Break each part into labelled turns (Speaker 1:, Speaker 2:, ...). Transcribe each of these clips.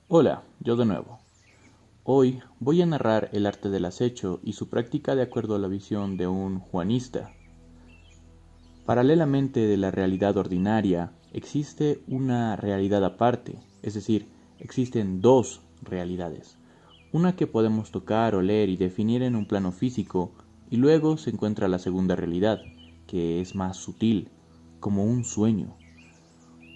Speaker 1: Hola, yo de nuevo. Hoy voy a narrar el arte del acecho y su práctica de acuerdo a la visión de un juanista. Paralelamente de la realidad ordinaria, existe una realidad aparte, es decir, existen dos realidades. Una que podemos tocar, oler y definir en un plano físico, y luego se encuentra la segunda realidad, que es más sutil, como un sueño.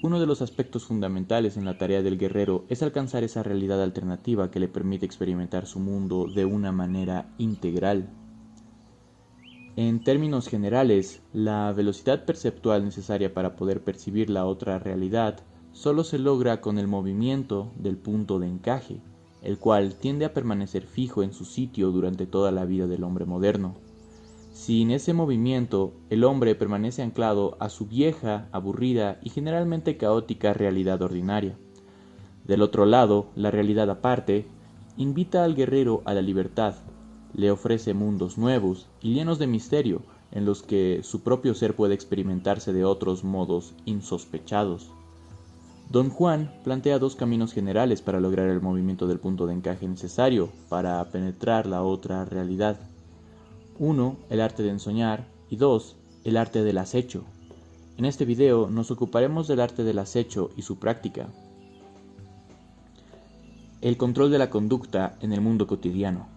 Speaker 1: Uno de los aspectos fundamentales en la tarea del guerrero es alcanzar esa realidad alternativa que le permite experimentar su mundo de una manera integral. En términos generales, la velocidad perceptual necesaria para poder percibir la otra realidad solo se logra con el movimiento del punto de encaje, el cual tiende a permanecer fijo en su sitio durante toda la vida del hombre moderno. Sin ese movimiento, el hombre permanece anclado a su vieja, aburrida y generalmente caótica realidad ordinaria. Del otro lado, la realidad aparte invita al guerrero a la libertad, le ofrece mundos nuevos y llenos de misterio en los que su propio ser puede experimentarse de otros modos insospechados. Don Juan plantea dos caminos generales para lograr el movimiento del punto de encaje necesario para penetrar la otra realidad. 1. El arte de ensoñar y 2. El arte del acecho. En este video nos ocuparemos del arte del acecho y su práctica. El control de la conducta en el mundo cotidiano.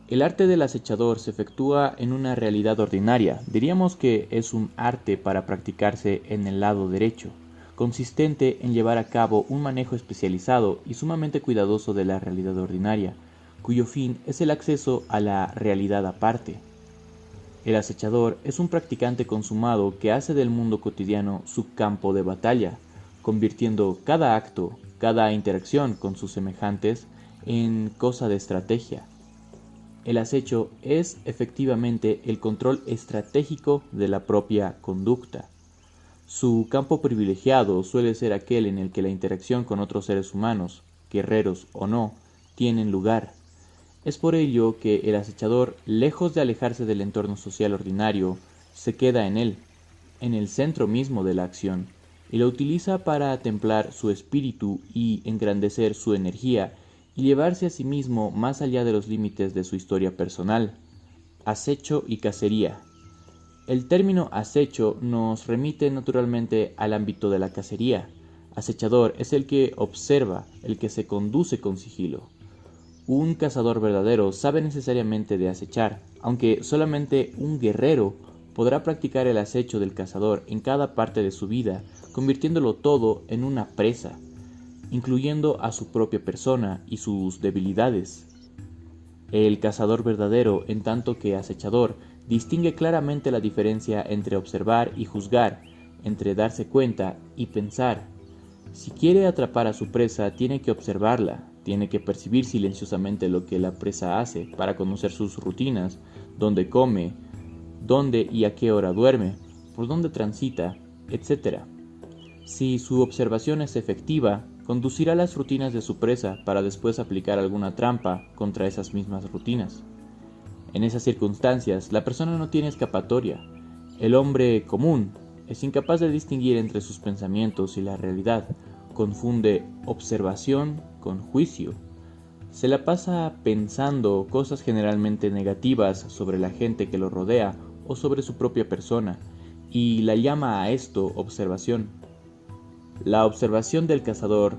Speaker 1: El arte del acechador se efectúa en una realidad ordinaria. Diríamos que es un arte para practicarse en el lado derecho, consistente en llevar a cabo un manejo especializado y sumamente cuidadoso de la realidad ordinaria, cuyo fin es el acceso a la realidad aparte. El acechador es un practicante consumado que hace del mundo cotidiano su campo de batalla, convirtiendo cada acto, cada interacción con sus semejantes en cosa de estrategia. El acecho es efectivamente el control estratégico de la propia conducta. Su campo privilegiado suele ser aquel en el que la interacción con otros seres humanos, guerreros o no, tienen lugar. Es por ello que el acechador, lejos de alejarse del entorno social ordinario, se queda en él, en el centro mismo de la acción, y lo utiliza para templar su espíritu y engrandecer su energía y llevarse a sí mismo más allá de los límites de su historia personal. Acecho y cacería. El término acecho nos remite naturalmente al ámbito de la cacería. Acechador es el que observa, el que se conduce con sigilo. Un cazador verdadero sabe necesariamente de acechar, aunque solamente un guerrero podrá practicar el acecho del cazador en cada parte de su vida, convirtiéndolo todo en una presa, incluyendo a su propia persona y sus debilidades. El cazador verdadero, en tanto que acechador, distingue claramente la diferencia entre observar y juzgar, entre darse cuenta y pensar. Si quiere atrapar a su presa, tiene que observarla, tiene que percibir silenciosamente lo que la presa hace para conocer sus rutinas, dónde come, dónde y a qué hora duerme, por dónde transita, etc. Si su observación es efectiva, conducirá las rutinas de su presa para después aplicar alguna trampa contra esas mismas rutinas. En esas circunstancias, la persona no tiene escapatoria. El hombre común es incapaz de distinguir entre sus pensamientos y la realidad, confunde observación con juicio. Se la pasa pensando cosas generalmente negativas sobre la gente que lo rodea o sobre su propia persona, y la llama a esto observación. La observación del cazador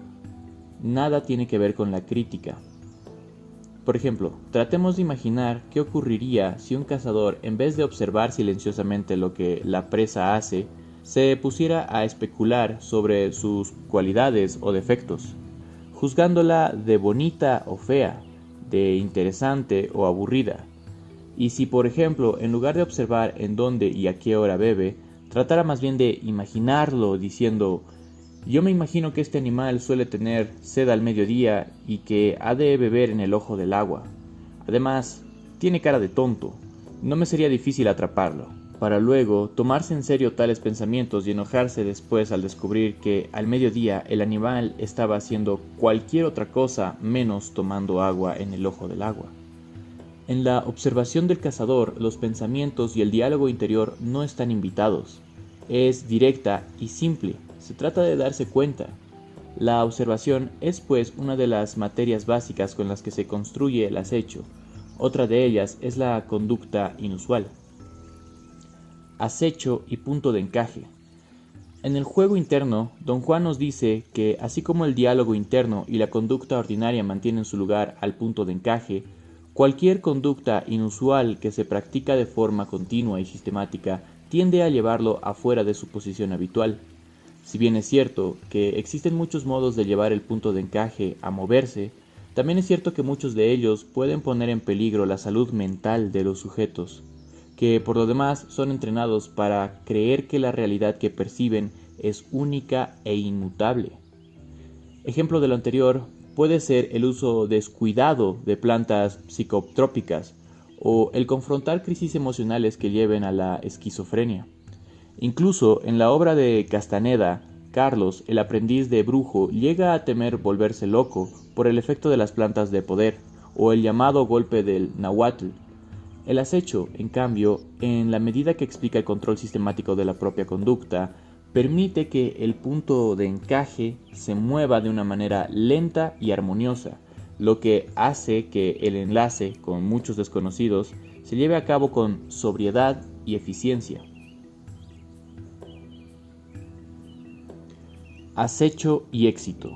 Speaker 1: nada tiene que ver con la crítica. Por ejemplo, tratemos de imaginar qué ocurriría si un cazador, en vez de observar silenciosamente lo que la presa hace, se pusiera a especular sobre sus cualidades o defectos, juzgándola de bonita o fea, de interesante o aburrida. Y si, por ejemplo, en lugar de observar en dónde y a qué hora bebe, tratara más bien de imaginarlo diciendo: yo me imagino que este animal suele tener sed al mediodía y que ha de beber en el ojo del agua. Además, tiene cara de tonto. No me sería difícil atraparlo. Para luego tomarse en serio tales pensamientos y enojarse después al descubrir que al mediodía el animal estaba haciendo cualquier otra cosa menos tomando agua en el ojo del agua. En la observación del cazador, los pensamientos y el diálogo interior no están invitados. Es directa y simple. Se trata de darse cuenta. La observación es pues una de las materias básicas con las que se construye el acecho. Otra de ellas es la conducta inusual. Acecho y punto de encaje. En el juego interno, Don Juan nos dice que así como el diálogo interno y la conducta ordinaria mantienen su lugar al punto de encaje, cualquier conducta inusual que se practica de forma continua y sistemática tiende a llevarlo afuera de su posición habitual. Si bien es cierto que existen muchos modos de llevar el punto de encaje a moverse, también es cierto que muchos de ellos pueden poner en peligro la salud mental de los sujetos, que por lo demás son entrenados para creer que la realidad que perciben es única e inmutable. Ejemplo de lo anterior puede ser el uso descuidado de plantas psicotrópicas o el confrontar crisis emocionales que lleven a la esquizofrenia. Incluso en la obra de Castaneda, Carlos, el aprendiz de brujo, llega a temer volverse loco por el efecto de las plantas de poder o el llamado golpe del náhuatl. El acecho, en cambio, en la medida que explica el control sistemático de la propia conducta, permite que el punto de encaje se mueva de una manera lenta y armoniosa, lo que hace que el enlace con muchos desconocidos se lleve a cabo con sobriedad y eficiencia. Acecho y éxito.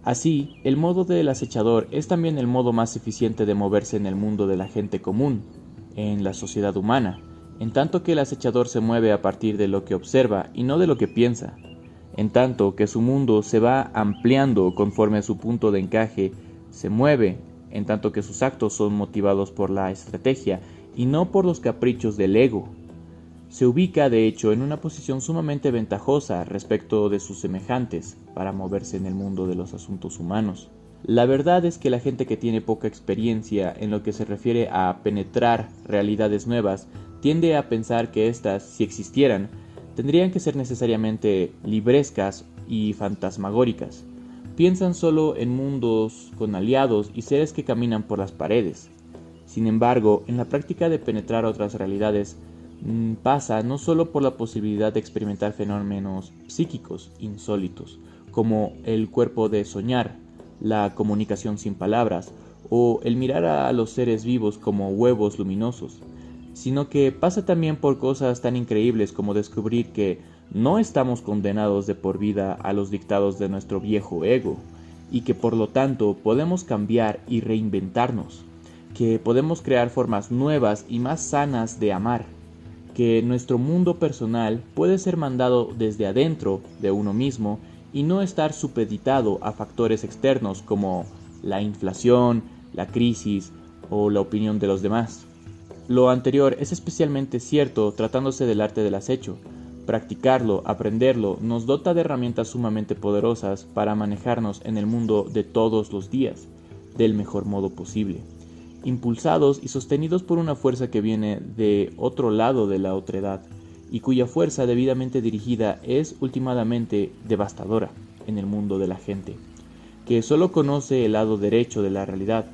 Speaker 1: Así, el modo del acechador es también el modo más eficiente de moverse en el mundo de la gente común, en la sociedad humana, en tanto que el acechador se mueve a partir de lo que observa y no de lo que piensa, en tanto que su mundo se va ampliando conforme su punto de encaje se mueve, en tanto que sus actos son motivados por la estrategia y no por los caprichos del ego. Se ubica, de hecho, en una posición sumamente ventajosa respecto de sus semejantes para moverse en el mundo de los asuntos humanos. La verdad es que la gente que tiene poca experiencia en lo que se refiere a penetrar realidades nuevas tiende a pensar que éstas, si existieran, tendrían que ser necesariamente librescas y fantasmagóricas. Piensan solo en mundos con aliados y seres que caminan por las paredes. Sin embargo, en la práctica de penetrar otras realidades, pasa no solo por la posibilidad de experimentar fenómenos psíquicos insólitos, como el cuerpo de soñar, la comunicación sin palabras, o el mirar a los seres vivos como huevos luminosos, sino que pasa también por cosas tan increíbles como descubrir que no estamos condenados de por vida a los dictados de nuestro viejo ego, y que por lo tanto podemos cambiar y reinventarnos, que podemos crear formas nuevas y más sanas de amar, que nuestro mundo personal puede ser mandado desde adentro de uno mismo y no estar supeditado a factores externos como la inflación, la crisis o la opinión de los demás. Lo anterior es especialmente cierto tratándose del arte del acecho. Practicarlo, aprenderlo, nos dota de herramientas sumamente poderosas para manejarnos en el mundo de todos los días, del mejor modo posible, impulsados y sostenidos por una fuerza que viene de otro lado de la otredad, y cuya fuerza debidamente dirigida es últimamente devastadora en el mundo de la gente, que solo conoce el lado derecho de la realidad.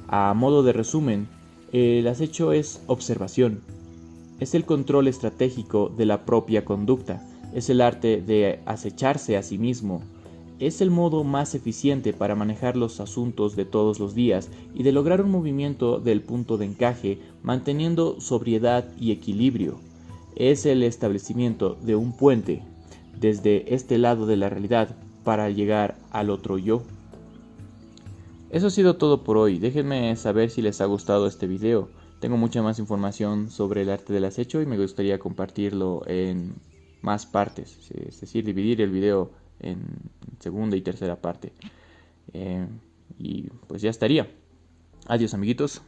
Speaker 1: A modo de resumen, el acecho es observación, es el control estratégico de la propia conducta, es el arte de acecharse a sí mismo, es el modo más eficiente para manejar los asuntos de todos los días y de lograr un movimiento del punto de encaje manteniendo sobriedad y equilibrio. Es el establecimiento de un puente desde este lado de la realidad para llegar al otro yo. Eso ha sido todo por hoy. Déjenme saber si les ha gustado este video. Tengo mucha más información sobre el arte del acecho y me gustaría compartirlo en más partes, es decir, dividir el video en segunda y tercera parte. Y pues ya estaría. Adiós, amiguitos.